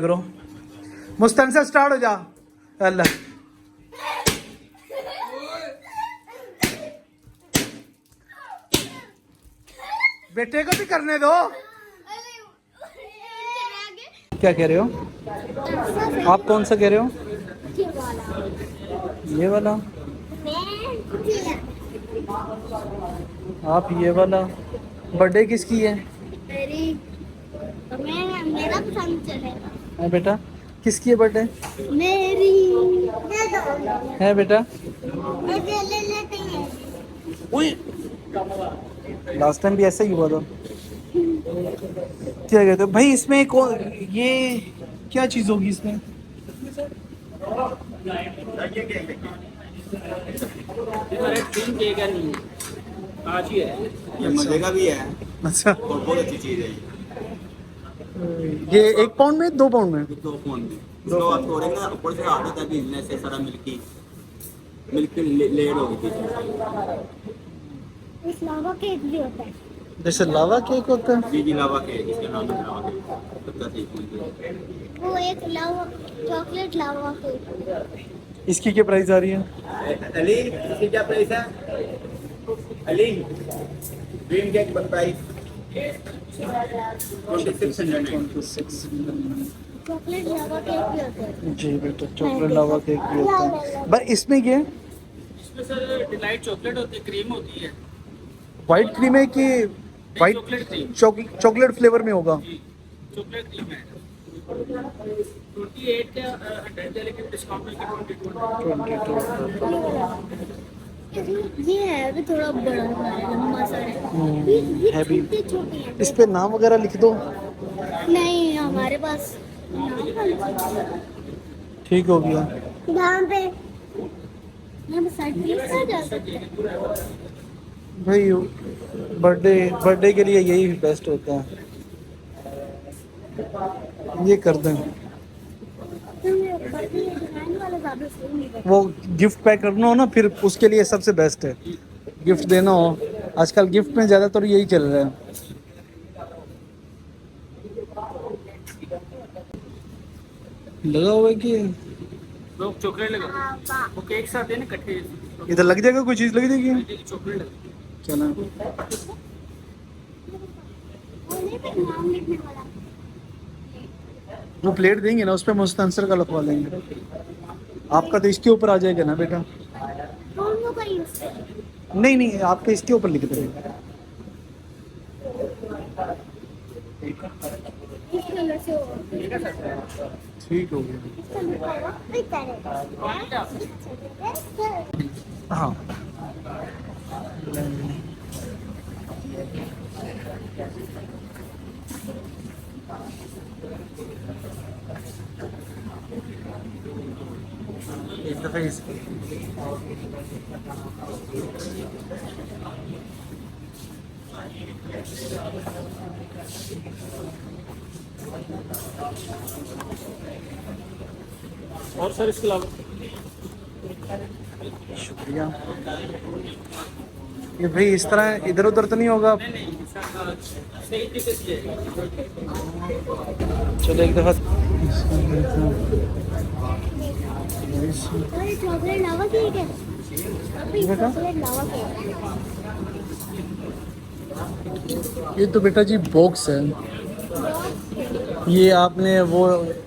करो मुस्तन से स्टार्ट हो जा। अल्लाह बेटे को भी करने दो। क्या कह रहे हो आप? कौन सा कह रहे हो? ये वाला। आप ये वाला। बर्थडे किसकी है? मेरा पसंद चलेगा। है बेटा किसकी है बर्थडे? मेरी है बेटा। ले लेते हैं। लास्ट टाइम भी ऐसा ही हुआ था। क्या कहते हो भाई इसमें ये क्या चीज होगी इसमें? आज ही है ये मजे का भी है अच्छा और बहुत अच्छी चीज है ये 1 पाउंड में 2 पाउंड में? 2 फोन में इसको आप तोड़ेंगे ना ऊपर से आटा था बिजनेस से सारा मिल्की लेयर होगी पीछे। इस लावा केक भी होता है। जैसे लावा केक होता है। जी लावा केक इसका नाम है लावा केक। सबका सही चीज है। वो एक लावा चॉकलेट लावा केक। इसकी क्या प्राइस आ रही है? अली इसकी क्या प्राइस है? Ali dream cake price 2600। Chocolate लावा केक भी होता है। जी बेटा चॉकलेट लावा केक भी होता है। बस इसमें क्या है? इसमें सर डिलाइट चॉकलेट होती है, क्रीम होती है। व्हाइट क्रीम है कि white chocolate cream. Chocolate flavour में होगा? जी चॉकलेट क्रीम है। 28 का 100 है लेकिन डिस्काउंट मिलकर 22 ये है अभी थोड़ा बड़ा लंबा सा है। ये है भी। छोटे छोटे हैं। इस पे नाम वगैरह लिख दो। नहीं हमारे पास ठीक हो गया। यहाँ पे सर्टिफिकेट आ जाता है। भाई बर्थडे के लिए यही बेस्ट होता है। ये कर दें। वो गिफ्ट पैक करना हो ना फिर उसके लिए सबसे बेस्ट है। गिफ्ट देना हो आजकल गिफ्ट में ज़्यादातर यही चल रहा है। लगा हुआ है कि लोग चॉकलेट लगा वो केक साथ है ना इकट्ठे। इधर लग जाएगा कोई चीज़ लग जाएगी? चॉकलेट चलो वो प्लेट देंगे ना उस पर मुस्तंसर का लिखवा देंगे। आपका तो इसके ऊपर आ जाएगा ना बेटा? नहीं नहीं आपके इसके ऊपर लिख देंगे। ठीक हो गया। हाँ एक दफा और सर इसके अलावा शुक्रिया। ये भाई इस तरह इधर उधर तो नहीं होगा? सही तरीके से चलो एक दफा चॉकलेट लावा केक है। चॉकलेट लावा केक। ये तो बेटा जी बॉक्स है। ये आपने वो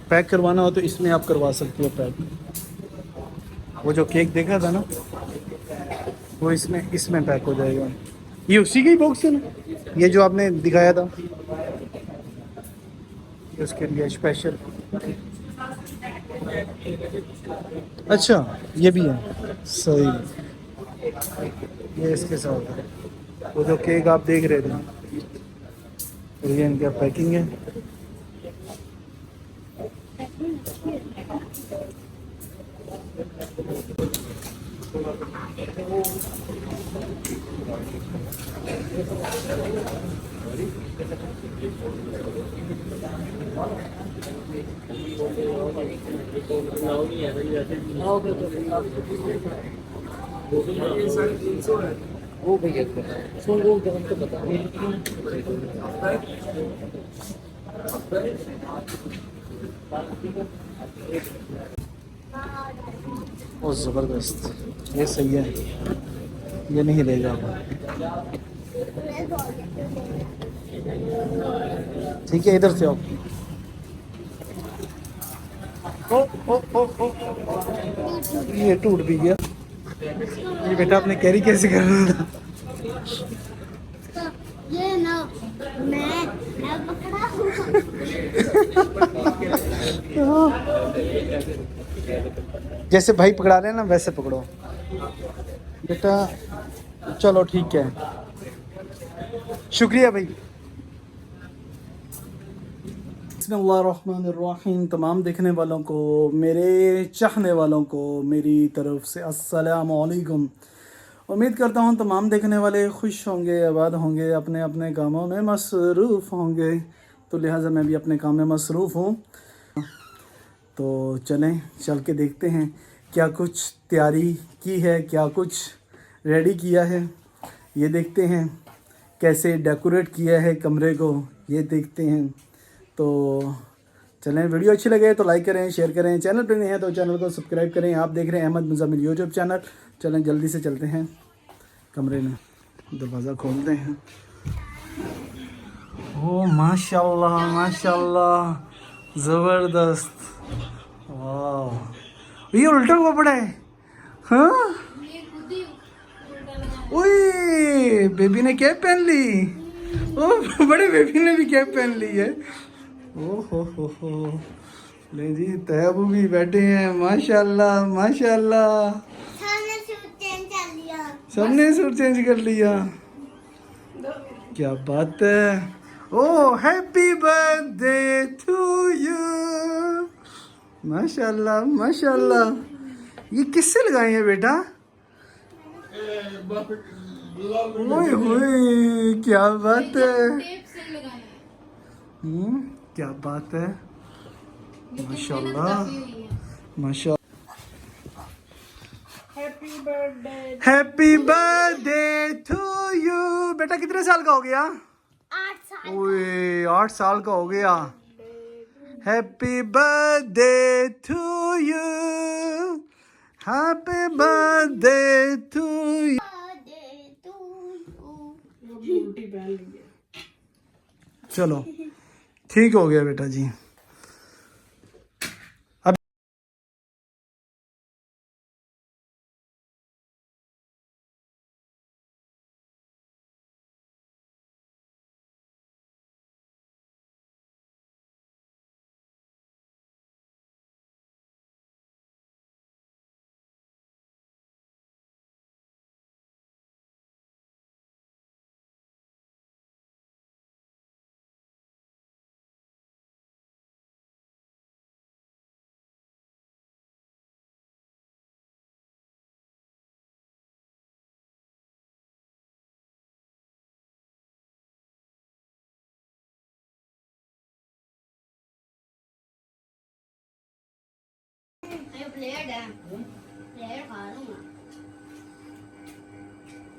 पैक करवाना हो तो इसमें आप करवा सकते हो पैक। वो जो केक देखा था ना वो इसमें पैक हो जाएगा। ये उसी की बॉक्स है ना ये जो आपने दिखाया था उसके लिए स्पेशल। अच्छा ये भी है सही। ये इसके साथ है वो जो केक आप देख रहे थे। ये इनका पैकिंग है। वो भैया सो वो तो बता ओ ज़बरदस्त, ये सही है, ये नहीं लेगा। ठीक है, इधर से आओ। ओ, ये टूट भी गया। ये बेटा आपने कैरी कैसे कर रहा था? ये ना मैं पकड़ा जैसे भाई पकड़ा रहे हैं ना वैसे पकड़ो बेटा। चलो ठीक है, शुक्रिया भाई। बिस्मिल्लाहिर्रहमानिर्रहीम। तमाम देखने वालों को, मेरे चाहने वालों को मेरी तरफ से अस्सलामु अलैकुम। उम्मीद करता हूँ तमाम देखने वाले खुश होंगे, आबाद होंगे, अपने अपने कामों में मसरूफ़ होंगे। तो लिहाजा मैं भी अपने काम में मसरूफ़ हूँ। तो चलें, चल के देखते हैं क्या कुछ तैयारी की है, क्या कुछ रेडी किया है, ये देखते हैं। कैसे डेकोरेट किया है कमरे को, ये देखते हैं। तो चलें, वीडियो अच्छी लगे तो लाइक करें, शेयर करें। चैनल पर नहीं है तो चैनल को सब्सक्राइब करें। आप देख रहे हैं अहमद मुज़म्मिल यूट्यूब चैनल। चलें जल्दी से चलते हैं कमरे में, दरवाज़ा खोलते हैं। ओ माशाल्लाह माशाल्लाह, ज़बरदस्त, वाह। ये उल्टा हुआ पड़ा है। हाँ, ओए बेबी ने कैप पहन ली। ओ बड़े बेबी ने भी कैप पहन ली है। ओ हो, ले जी, तैयबू भी बैठे हैं। माशाल्लाह माशाल्लाह, सबने सूट चेंज कर लिया। क्या बात है। ओ हैप्पी बर्थडे टू यू। माशाल्लाह माशाल्लाह। ये किससे लगाए हैं बेटा? ओए होए, क्या बात है। क्या बात है, माशाल्लाह माशाल्लाह। Happy birthday to you. बेटा कितने साल का हो गया? 8 साल। ओए 8 साल का हो गया। Happy birthday to you, happy birthday to you. चलो ठीक हो गया बेटा जी। प्लेट है, प्लेट खा रही हूँ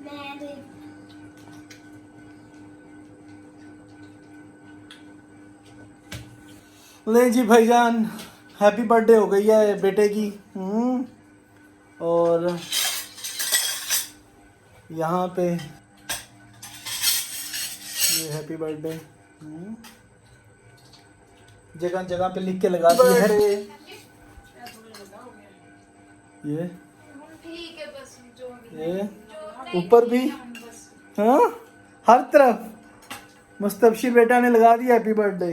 मैं भी। ले जी भाईजान, हैप्पी बर्थडे हो गई है बेटे की। और यहाँ पे ये हैप्पी बर्थडे जगह जगह पे लिख के लगा दिया है। ये ऊपर भी, हाँ हर तरफ मुस्तबशिर बेटा ने लगा दिया हैप्पी बर्थडे।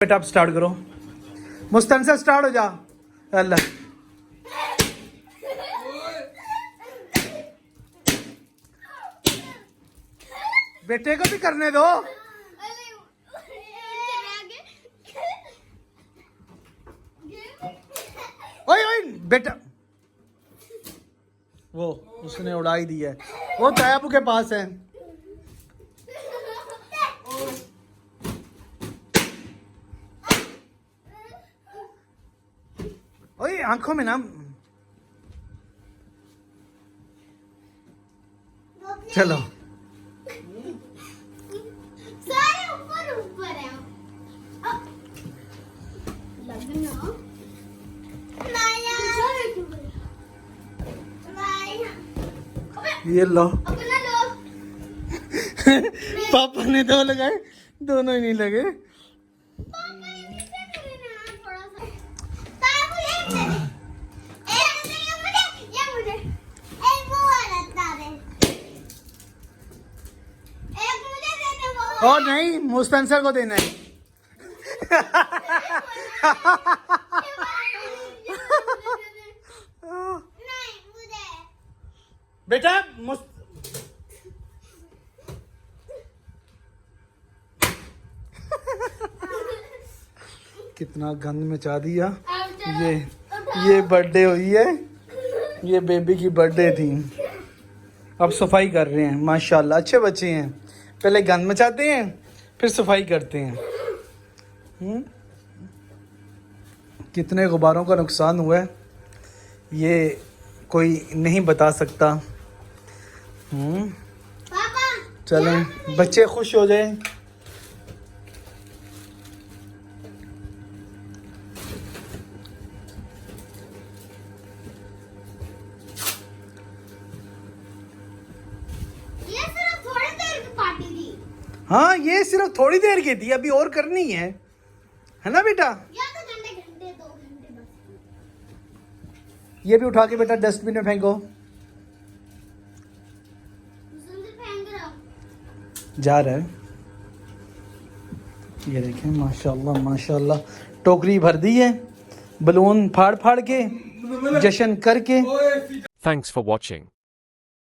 बेटा आप स्टार्ट करो, मुस्तनसा स्टार्ट हो जा। अल्लाह बेटे को भी करने दो। ओए ओए बेटा, वो उसने उड़ा ही दिया है। वो तैयब के पास है। ओए आंखों में ना चलो सारे ऊपर ऊपर है लगना लाया ये लो अपना लो पापा ने दो लगाए दोनों ही नहीं लगे पापा ये नीचे करे ना थोड़ा सा ताबू ये दे ये मुझे एक वो वाला दे एक मुझे दे दे वो और नहीं मुस्पेंसर को देना है नहीं मुझे बेटा कितना गंद मचा दिया ये बर्थडे हुई है ये बेबी की बर्थडे थी अब सफाई कर रहे हैं माशाल्लाह अच्छे बच्चे हैं पहले गंद मचाते हैं फिर सफाई करते हैं कितने गुब्बारों का नुकसान हुआ है ये कोई नहीं बता सकता पापा चलें बच्चे खुश हो जाएं ये सिर्फ थोड़ी देर की पार्टी थी हाँ ये सिर्फ थोड़ी देर की थी अभी और करनी है ना बेटा या तो घंटे 2 घंटे बस ये भी उठा के बेटा डस्टबिन में फेंको सुंदर फेंक रहा जा रहा है ये देखें माशाल्लाह माशाल्लाह टोकरी भर दी है बलून फाड़ फाड़ के जश्न करके Thanks for watching.